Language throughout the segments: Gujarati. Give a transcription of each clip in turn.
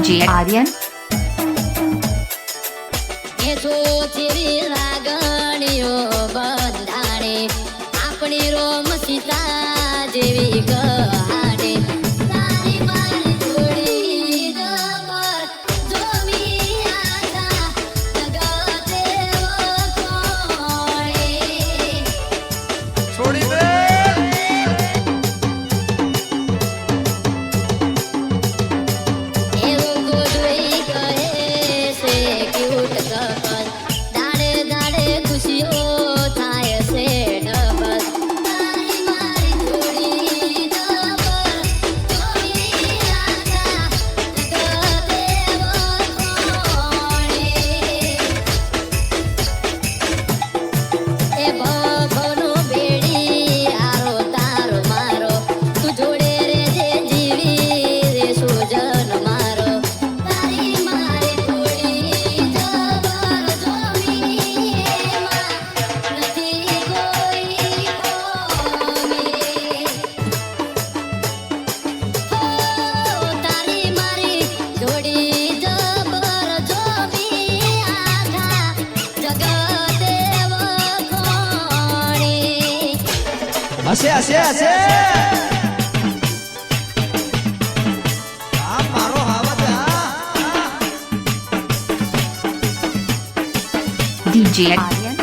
DJ Aryan. એ સોચેરી લાગણીઓ બંધાણે આપણી રોમ સીતા જેવી કહાણે તારી મારી જોડી જબર જોવી આશા જગતે વખોણે છોડી દે હસે આ મારો હાવત DJ Aryan.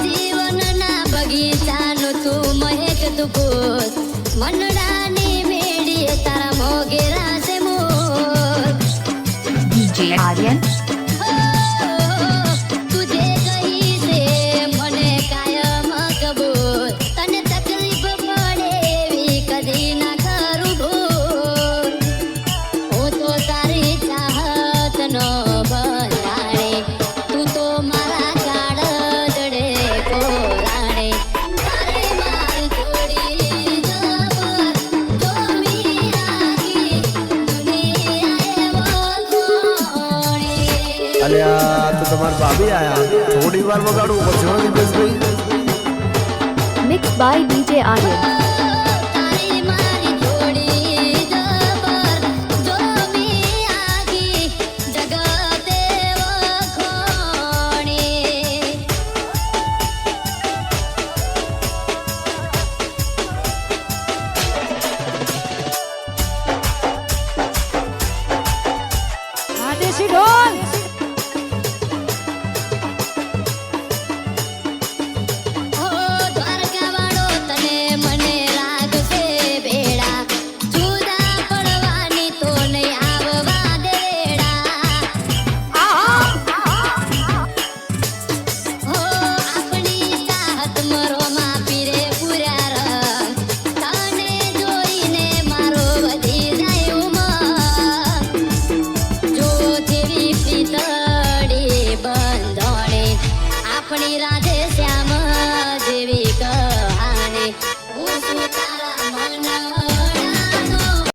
જીવનના બગીચાનું તું મહેક તું પૂત મનડાની મેળીએ તારા મોગેરા છે મોર DJ Aryan. અલ્યા તો તમાર ભાભી આયા થોડી વાર વગાડું પછી Dineshbhai Mixed by DJ Aryan. આપણી રાધે